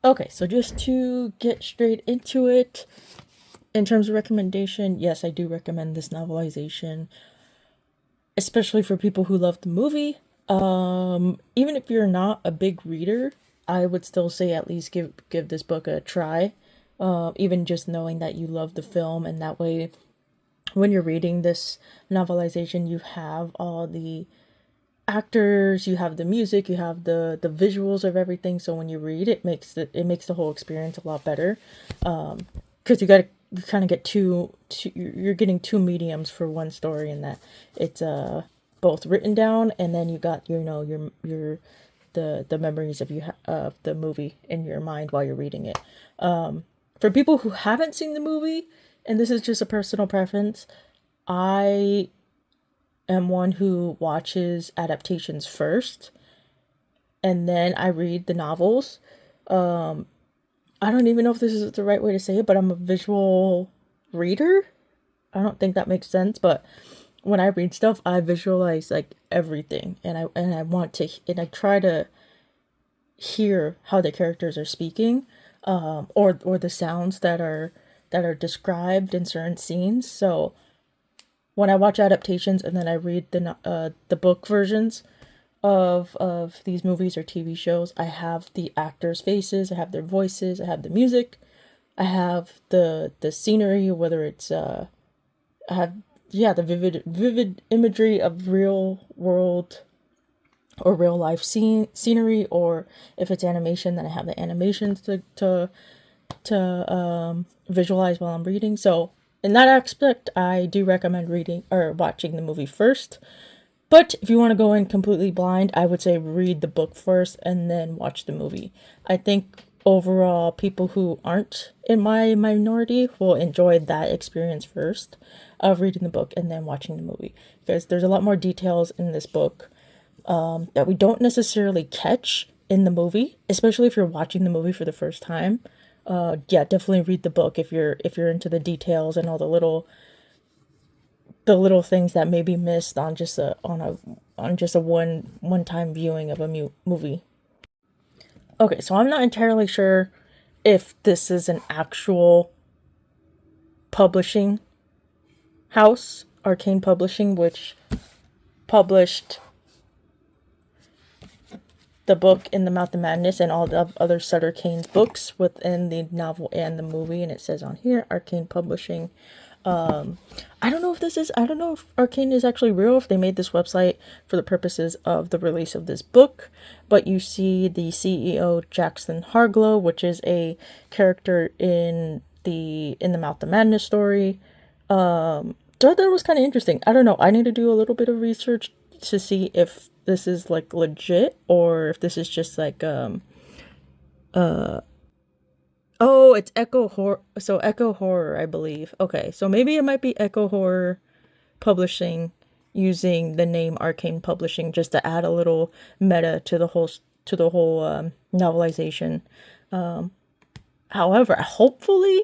Okay, so just to get straight into it, in terms of recommendation, yes, I do recommend this novelization, especially for people who love the movie. Even if you're not a big reader, I would still say at least give this book a try. Even just knowing that you love the film, and that way, when you're reading this novelization, you have all the actors, you have the music, you have the visuals of everything. So when you read, it makes the whole experience a lot better. Because you kind of get two, you're getting two mediums for one story, in that it's both written down, and then you got your the memories of the movie in your mind while you're reading it. For people who haven't seen the movie, and this is just a personal preference, I am one who watches adaptations first, and then I read the novels. I don't even know if this is the right way to say it, but I'm a visual reader. I don't think that makes sense, but when I read stuff, I visualize like everything, and I want to, and I try to hear how the characters are speaking, or the sounds that are described in certain scenes. So when I watch adaptations and then I read the book versions of these movies or TV shows, I have the actors' faces, I have their voices, I have the music, I have the scenery, whether it's I have, yeah, the vivid imagery of real world or real life scenery, or if it's animation, then I have the animations to visualize while I'm reading. So in that aspect, I do recommend reading or watching the movie first. But if you want to go in completely blind, I would say read the book first and then watch the movie. I think overall, people who aren't in my minority will enjoy that experience first of reading the book and then watching the movie, because there's a lot more details in this book that we don't necessarily catch in the movie, especially if you're watching the movie for the first time. Yeah, definitely read the book if you're into the details and all the little things that may be missed on just a one time viewing of a movie. Okay, so I'm not entirely sure if this is an actual publishing house, Arcane Publishing, which published the book In the Mouth of Madness and all the other Sutter Kane's books within the novel and the movie. And it says on here, Arcane Publishing. I don't know if Arcane is actually real, if they made this website for the purposes of the release of this book, but you see the CEO Jackson Harglow, which is a character in the Mouth of Madness story. So that was kind of interesting. I don't know. I need to do a little bit of research to see if this is like legit, or if this is just like oh, it's Echo Horror. So Echo Horror, I believe. Okay, so maybe it might be Echo Horror Publishing using the name Arcane Publishing just to add a little meta to the whole novelization. However, hopefully,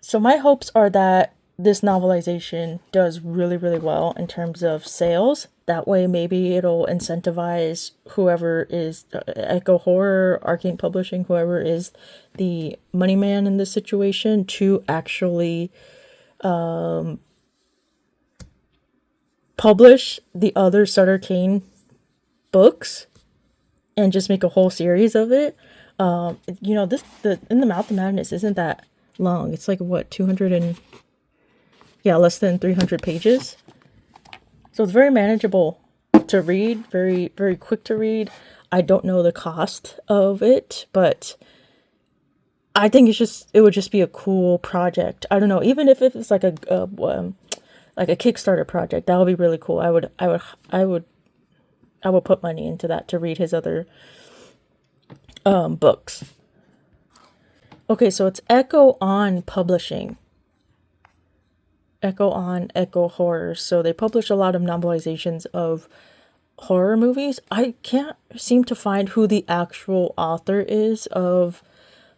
so my hopes are that this novelization does really, really well in terms of sales. That way, maybe it'll incentivize whoever is Echo Horror, Arcane Publishing, whoever is the money man in this situation, to actually publish the other Sutter Kane books and just make a whole series of it. This the In the Mouth of Madness isn't that long. It's like what, 200 and, yeah, less than 300 pages. So it's very manageable to read, very, very quick to read. I don't know the cost of it, but I think it would just be a cool project. I don't know, even if it's like a Kickstarter project, that would be really cool. I would put money into that to read his other books. Okay, so it's Echo On Publishing. Echo On, Echo Horror. So they publish a lot of novelizations of horror movies. I can't seem to find who the actual author is of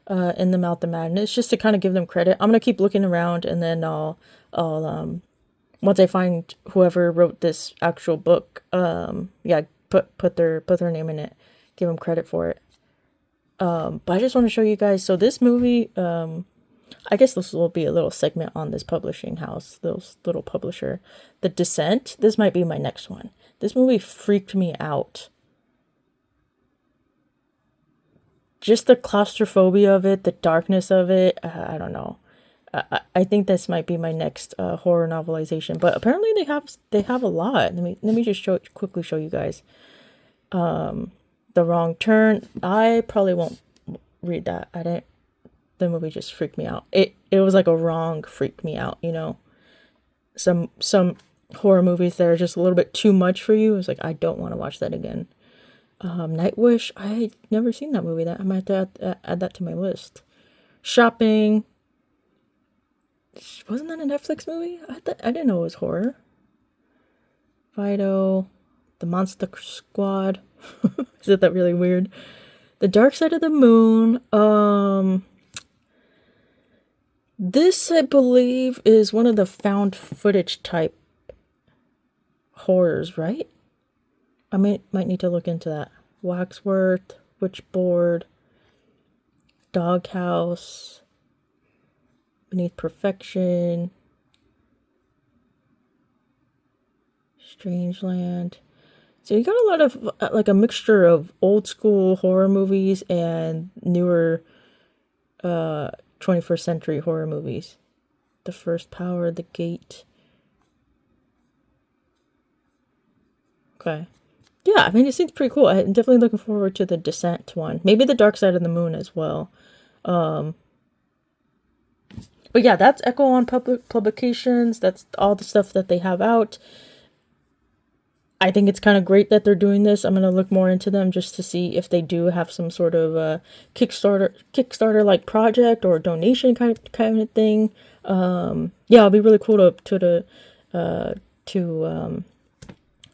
In the Mouth of Madness, just to kind of give them credit. I'm gonna keep looking around, and then I'll once I find whoever wrote this actual book, yeah, put their name in it, give them credit for it. But I just want to show you guys. So this movie, I guess this will be a little segment on this publishing house, this little publisher. The Descent, this might be my next one. This movie freaked me out. Just the claustrophobia of it, the darkness of it, I don't know. I think this might be my next horror novelization, but apparently they have a lot. Let me just quickly show you guys. The Wrong Turn. I probably won't read that. I didn't. The movie just freaked me out. It was like a wrong freak me out. Some horror movies that are just a little bit too much for you. It's like I don't want to watch that again. Night Wish. I never seen that movie. That I might have to add that to my list. Shopping. Wasn't that a Netflix movie? I didn't know it was horror. Fido. The Monster Squad. Is that really weird? The Dark Side of the Moon. This, I believe, is one of the found footage type horrors, right? I might need to look into that. Waxworth, Witchboard, Doghouse, Beneath Perfection, Strangeland. So you got a lot of like a mixture of old school horror movies and newer 21st century horror movies. The First Power, The Gate. Okay. Yeah, it seems pretty cool. I'm definitely looking forward to the Descent one. Maybe the Dark Side of the Moon as well. But yeah, that's Echo on Publications. That's all the stuff that they have out. I think it's kind of great that they're doing this. I'm going to look more into them just to see if they do have some sort of Kickstarter like project or donation kind of thing. Yeah, it'll be really cool to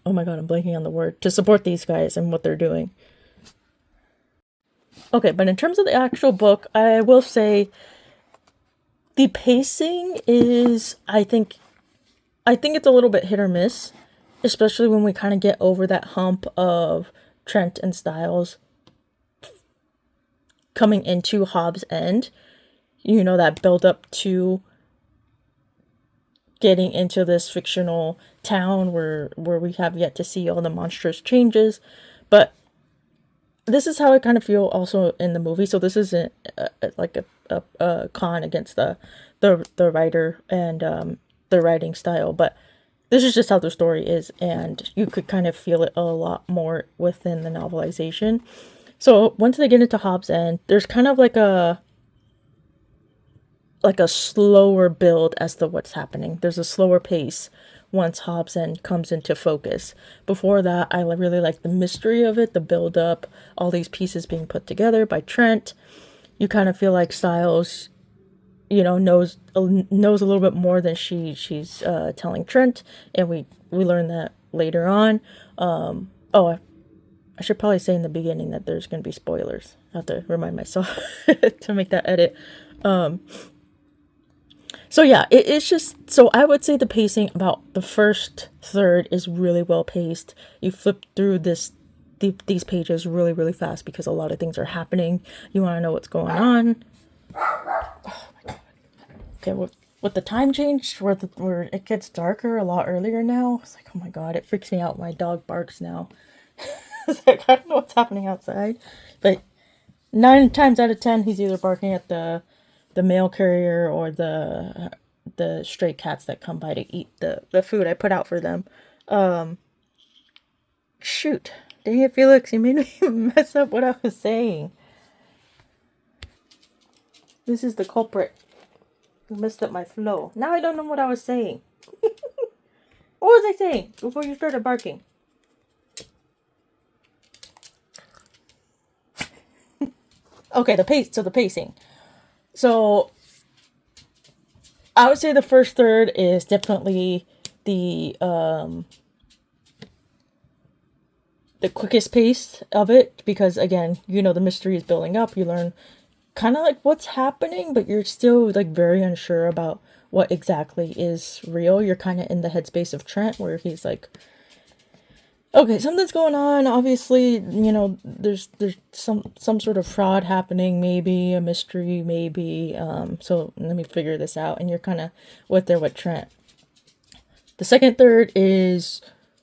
oh my god, I'm blanking on the word, to support these guys and what they're doing. Okay, but in terms of the actual book, I will say the pacing is, I think it's a little bit hit or miss, especially when we kind of get over that hump of Trent and Styles coming into Hobbs' End. That build up to getting into this fictional town where we have yet to see all the monstrous changes. But this is how I kind of feel also in the movie. So this isn't like a con against the writer and the writing style, but this is just how the story is, and you could kind of feel it a lot more within the novelization. So once they get into Hobbs' End, there's kind of like a slower build as to what's happening. There's a slower pace once Hobbs' End comes into focus. Before that, I really like the mystery of it, the build up, all these pieces being put together by Trent. You kind of feel like Styles, knows a little bit more than she's telling Trent, and we learn that later on. I should probably say in the beginning that there's going to be spoilers. I have to remind myself to make that edit. So yeah, it's just, so I would say the pacing about the first third is really well paced. You flip through these pages really, really fast because a lot of things are happening. You want to know what's going on. Okay, with the time change where it gets darker a lot earlier now, it's like, oh my god, it freaks me out. My dog barks now. It's like, I don't know what's happening outside, but 9 times out of 10, he's either barking at the mail carrier or the stray cats that come by to eat the food I put out for them. Shoot, dang it, Felix, you made me mess up what I was saying. This is the culprit. You messed up my flow. Now I don't know what I was saying. What was I saying before you started barking? Okay, the pacing. So I would say the first third is definitely the quickest pace of it, because again, the mystery is building up. You learn kind of like what's happening, but you're still like very unsure about what exactly is real. You're kind of in the headspace of Trent, where he's like, Okay, something's going on. Obviously, there's some sort of fraud happening, maybe a mystery, maybe. So let me figure this out. And you're kind of with Trent. The second third is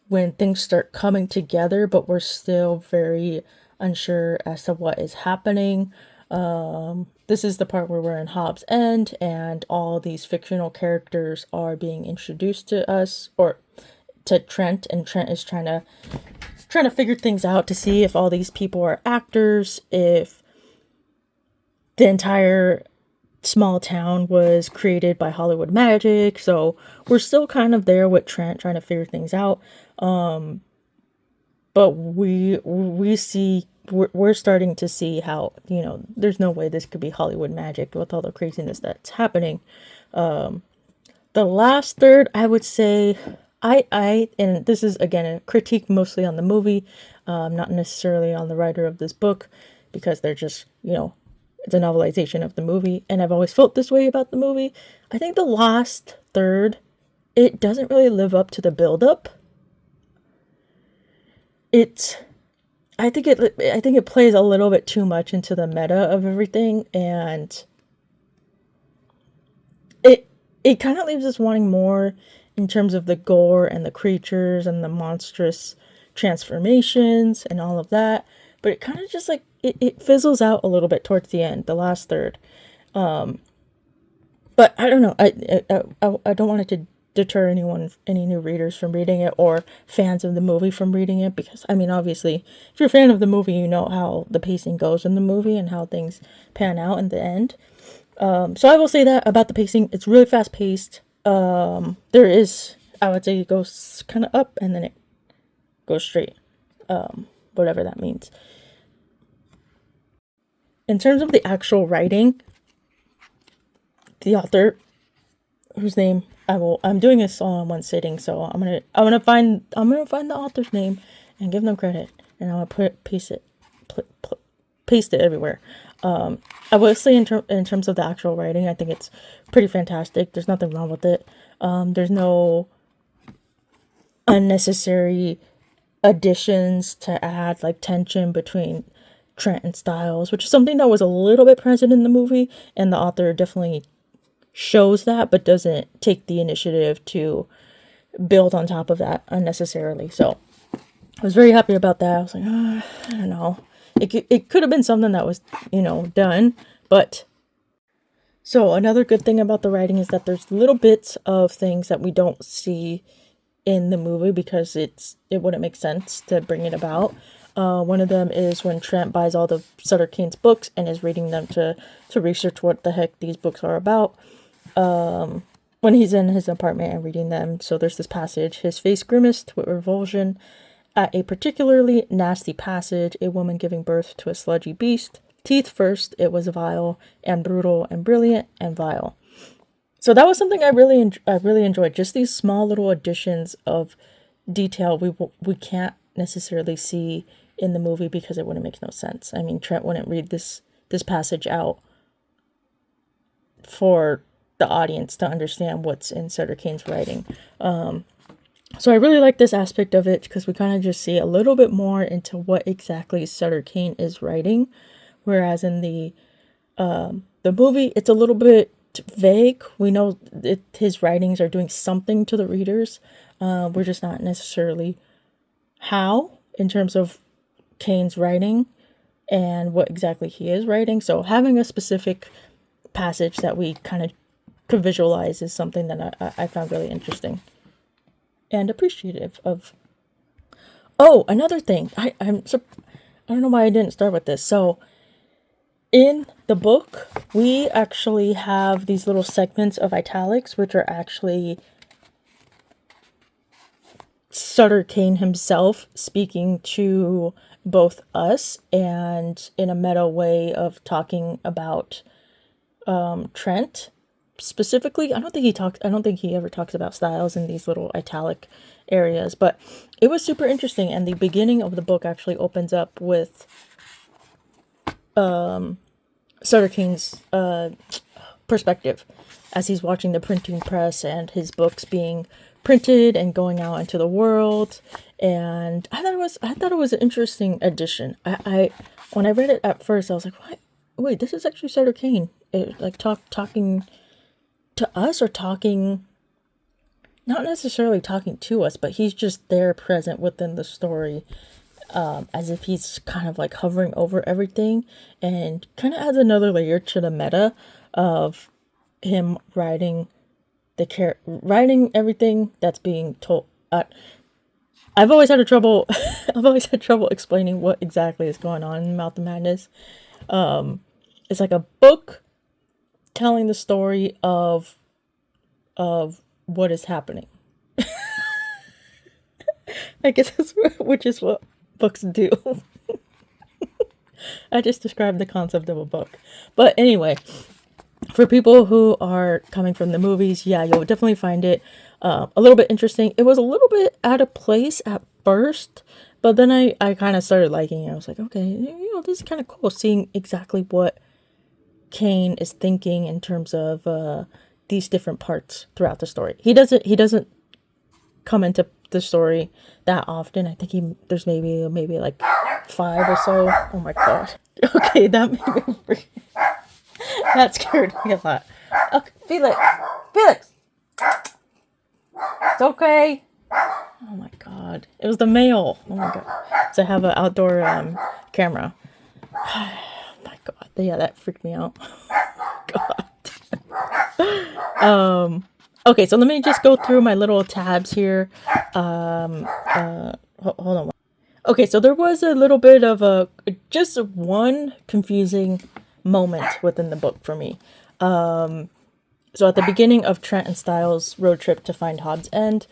when things start coming together, but we're still very unsure as to what is happening. This is the part where we're in Hobbs End, and all these fictional characters are being introduced to us, or to Trent, and Trent is trying to figure things out to see if all these people are actors, if the entire small town was created by Hollywood magic. So we're still kind of there with Trent trying to figure things out. But we see we're starting to see how, there's no way this could be Hollywood magic with all the craziness that's happening. The last third, I would say, and this is again a critique mostly on the movie, not necessarily on the writer of this book, because they're just, it's a novelization of the movie, and I've always felt this way about the movie. I think the last third, it doesn't really live up to the build-up. It's, I think it plays a little bit too much into the meta of everything, and it kind of leaves us wanting more in terms of the gore and the creatures and the monstrous transformations and all of that. But it kind of just like it fizzles out a little bit towards the end, the last third. But I don't know. I don't want it to deter any new readers from reading it, or fans of the movie from reading it, because I mean, obviously, if you're a fan of the movie, you know how the pacing goes in the movie and how things pan out in the end. So I will say that about the pacing, it's really fast paced. There is, I would say, it goes kind of up and then it goes straight, whatever that means. In terms of the actual writing, the author, whose name I'm doing this all in one sitting, so I'm gonna find the author's name and give them credit, and I'm gonna paste it everywhere. I would say in terms of the actual writing, I think it's pretty fantastic. There's nothing wrong with it. There's no unnecessary additions to add like tension between Trent and Styles, which is something that was a little bit present in the movie, and the author definitely shows that, but doesn't take the initiative to build on top of that unnecessarily. So I was very happy about that. I was like, I don't know. It could have been something that was, done, but so another good thing about the writing is that there's little bits of things that we don't see in the movie because it wouldn't make sense to bring it about. One of them is when Trent buys all the Sutter Kane's books and is reading them to research what the heck these books are about. When he's in his apartment and reading them, so there's this passage: his face grimaced with revulsion at a particularly nasty passage, a woman giving birth to a sludgy beast. Teeth first, it was vile and brutal and brilliant and vile. So that was something I really enjoyed. Just these small little additions of detail we can't necessarily see in the movie because it wouldn't make no sense. I mean, Trent wouldn't read this passage out for the audience to understand what's in Sutter Kane's writing. So I really like this aspect of it because we kind of just see a little bit more into what exactly Sutter Kane is writing, whereas in the movie it's a little bit vague. We know his writings are doing something to the readers. We're just not necessarily how in terms of Kane's writing and what exactly he is writing. So having a specific passage that we kind of could visualize is something that I found really interesting and appreciative of. Oh, another thing. I don't know why I didn't start with this. So in the book, we actually have these little segments of italics, which are actually Sutter Kane himself speaking to both us and in a meta way of talking about Trent specifically. I don't think he ever talks about Styles in these little italic areas, but it was super interesting. And the beginning of the book actually opens up with Sutter Kane's perspective. as he's watching the printing press and his books being printed and going out into the world. And I thought it was an interesting addition. I when I read it at first, I was like, what? Wait, this is actually Sutter Kane. Like talking to us, or talking, not necessarily talking to us, but he's just there present within the story, as if he's kind of like hovering over everything, and kind of adds another layer to the meta of him writing writing everything that's being told. I've always had trouble. I've always had trouble explaining what exactly is going on in Mouth of Madness. It's like a book telling the story of what is happening. I guess which is what books do. I just described the concept of a book. But anyway, for people who are coming from the movies, yeah, you'll definitely find it a little bit interesting. It was a little bit out of place at first, but then I kind of started liking it. I was like, okay, this is kind of cool, seeing exactly what Kane is thinking in terms of these different parts throughout the story. He doesn't come into the story that often. I think there's maybe like 5 or so. Oh my god. Okay, that made me freak. That scared me a lot. Okay, Felix, it's okay. Oh my god, it was the mail. Oh my god. So I have an outdoor camera. Oh my god, yeah, that freaked me out. God. Okay, so let me just go through my little tabs here. Hold on. Okay, so there was a little bit of just one confusing moment within the book for me. So at the beginning of Trent and Styles' road trip to find Hobbs End,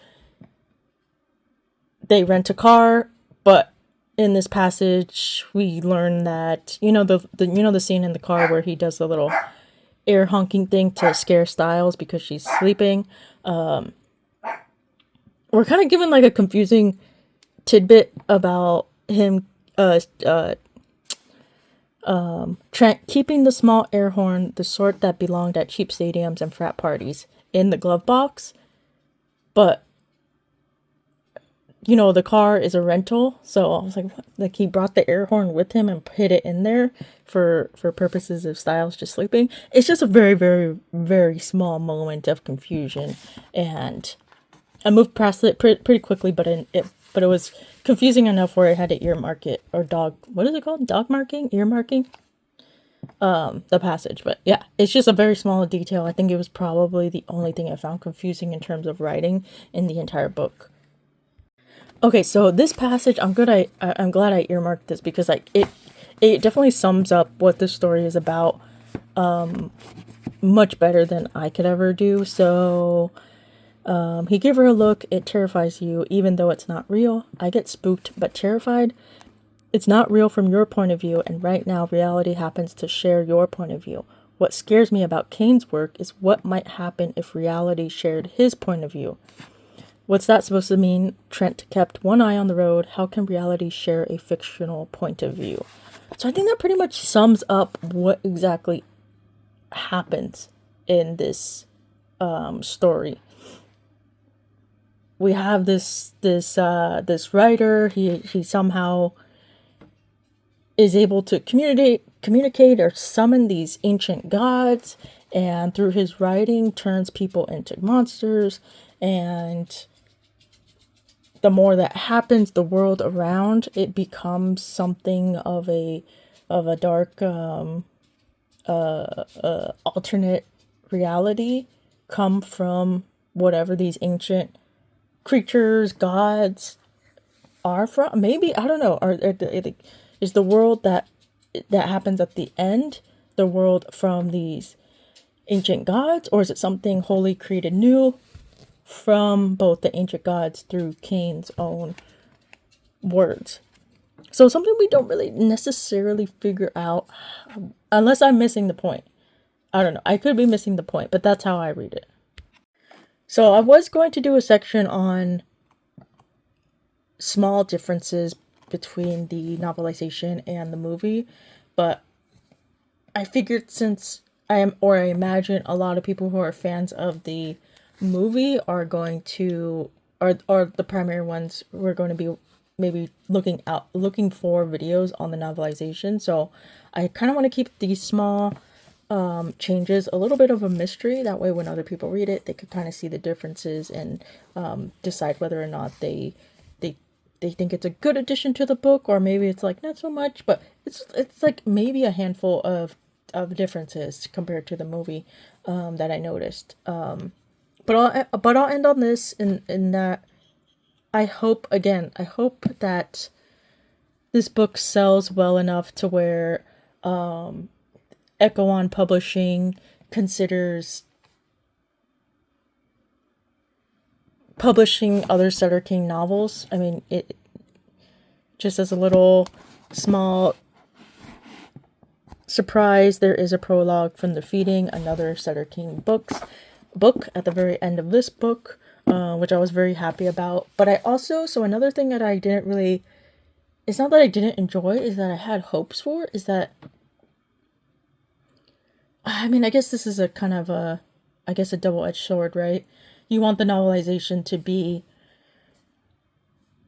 they rent a car, but in this passage we learn that the scene in the car where he does the little air honking thing to scare Styles because she's sleeping. We're kind of given like a confusing tidbit about him, Trent keeping the small air horn, the sort that belonged at cheap stadiums and frat parties, in the glove box. But the car is a rental, so I was like, what? Like he brought the air horn with him and put it in there for purposes of Styles just sleeping. It's just a very, very, very small moment of confusion, and I moved past it pretty quickly, but it was confusing enough where I had to earmark it, or what is it called? Dog marking? Earmarking? The passage. But yeah, it's just a very small detail. I think it was probably the only thing I found confusing in terms of writing in the entire book. Okay, so this passage, I'm glad I earmarked this, because like it definitely sums up what the story is about much better than I could ever do. So he gave her a look. It terrifies you, even though it's not real. I get spooked but terrified. It's not real from your point of view, and right now reality happens to share your point of view. What scares me about Kane's work is what might happen if reality shared his point of view. What's that supposed to mean? Trent kept one eye on the road. How can reality share a fictional point of view? So I think that pretty much sums up what exactly happens in this story. We have this writer. He somehow is able to communicate or summon these ancient gods, and through his writing turns people into monsters. And the more that happens, the world around it becomes something of a dark alternate reality, come from whatever these ancient creatures, gods are from. Maybe, I don't know. Is the world that happens at the end the world from these ancient gods, or is it something wholly created new from both the ancient gods through Kane's own words? So something we don't really necessarily figure out, unless I'm missing the point. I don't know. I could be missing the point, but that's how I read it. So I was going to do a section on small differences between the novelization and the movie, but I figured since I imagine a lot of people who are fans of the movie are going to, are the primary ones who are going to be maybe looking for videos on the novelization. So I kind of want to keep these small changes a little bit of a mystery. That way, when other people read it, they could kind of see the differences and decide whether or not they they think it's a good addition to the book, or maybe it's like not so much. But it's like maybe a handful of differences compared to the movie that I noticed. But I'll end on this in that I hope that this book sells well enough to where Echo on Publishing considers publishing other Sutter King novels. I mean, it just as a little small surprise, there is a prologue from the Feeding, another Sutter King book at the very end of this book, which I was very happy about. But I also, so another thing that I didn't really, it's not that I didn't enjoy, is that I had hopes for, is that, I mean, I guess this is a kind of a, I guess a double-edged sword, right? You want the novelization to be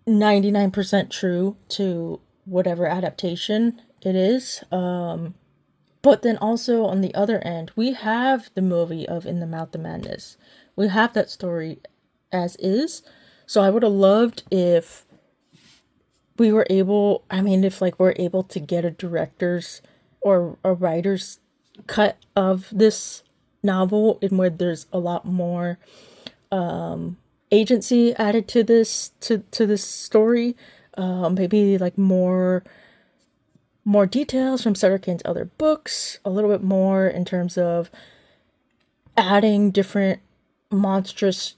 99% true to whatever adaptation it is. But then also on the other end, we have the movie of In the Mouth of Madness. We have that story as is. So I would have loved if we were able, I mean, if like we're able to get a director's or a writer's cut of this novel in where there's a lot more agency added to this story. Maybe like more details from Sutter King's other books, a little bit more in terms of adding different monstrous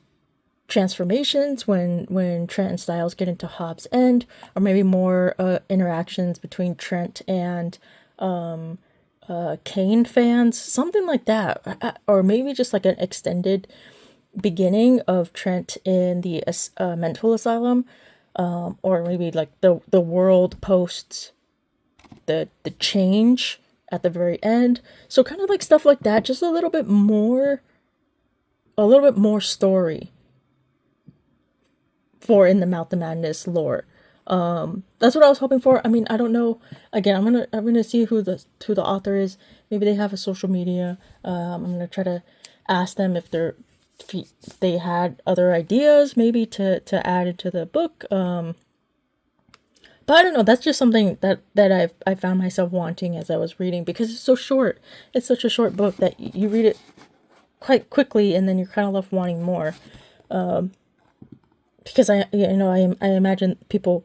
transformations when Trent and Styles get into Hobbs End, or maybe more interactions between Trent and Kane fans, something like that, or maybe just like an extended beginning of Trent in the mental asylum, or maybe like the world post the change at the very end. So kind of like stuff like that, just a little bit more story for In the Mouth of Madness lore. That's what I was hoping for. I mean, I don't know. Again, I'm gonna see who the author is. Maybe they have a social media. I'm gonna try to ask them if they had other ideas maybe to add into the book. But I don't know. That's just something that I found myself wanting as I was reading, because it's so short. It's such a short book that you read it quite quickly, and then you're kind of left wanting more. Because I imagine people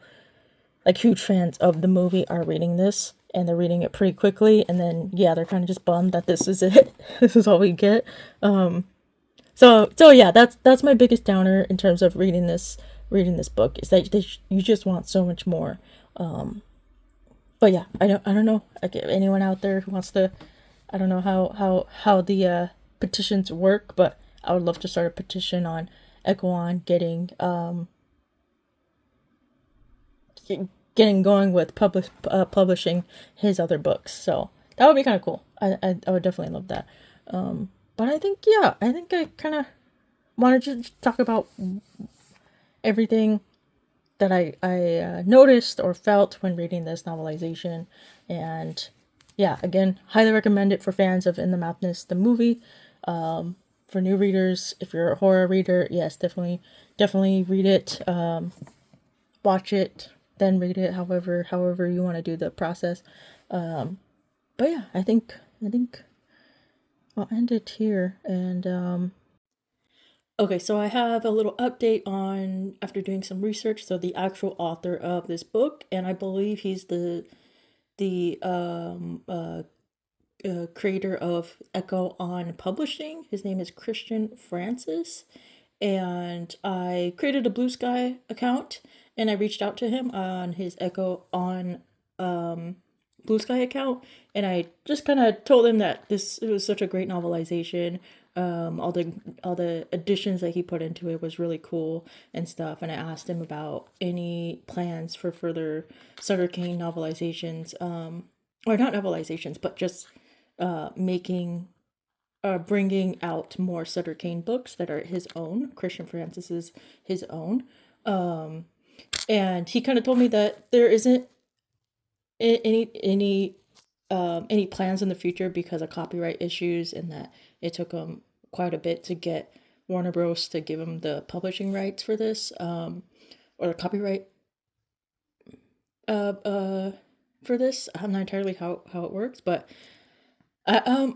like huge fans of the movie are reading this, and they're reading it pretty quickly, and then yeah, they're kind of just bummed that this is it. This is all we get. So yeah, that's my biggest downer in terms of reading this book, is that you just want so much more. But yeah, I don't know. Like, anyone out there who wants to, I don't know how the petitions work, but I would love to start a petition on Equan getting going with publishing his other books. So that would be kind of cool. I would definitely love that. But I think, yeah, I think I kind of wanted to talk about everything that I noticed or felt when reading this novelization. And yeah, again, highly recommend it for fans of In the Madness, the movie. For new readers, if you're a horror reader, yes, definitely read it. Watch it, then read it, however you want to do the process. But yeah, I think I'll end it here. And okay, so I have a little update on, after doing some research, so the actual author of this book, and I believe he's the creator of Echo on Publishing. His name is Christian Francis, and I created a Blue Sky account, and I reached out to him on his Echo on Blue Sky account, and I just kind of told him that it was such a great novelization. All the additions that he put into it was really cool and stuff. And I asked him about any plans for further Sutter Kane novelizations, or not novelizations, but just making bringing out more Sutter Kane books that are his own. Christian Francis's his own. And he kind of told me that there isn't any plans in the future because of copyright issues, and that it took him quite a bit to get Warner Bros. To give him the publishing rights for this, or the copyright uh, uh, for this. I'm not entirely how it works, but I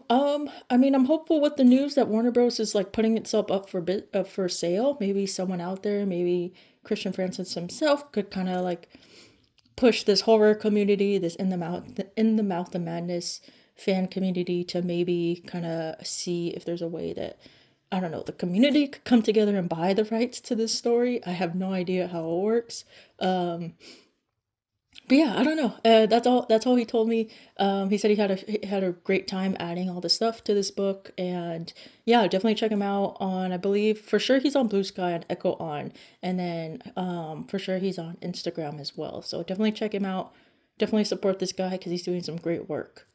mean, I'm hopeful with the news that Warner Bros. Is like putting itself up for for sale. Maybe someone out there, maybe Christian Francis himself, could kind of like push this horror community, this in the mouth of madness fan community, to maybe kind of see if there's a way that, I don't know, the community could come together and buy the rights to this story. I have no idea how it works. But yeah, I don't know. That's all he told me. He said he had a great time adding all the stuff to this book, and yeah, definitely check him out on. I believe for sure he's on Blue Sky and Echo On, and then for sure he's on Instagram as well. So definitely check him out. Definitely support this guy because he's doing some great work.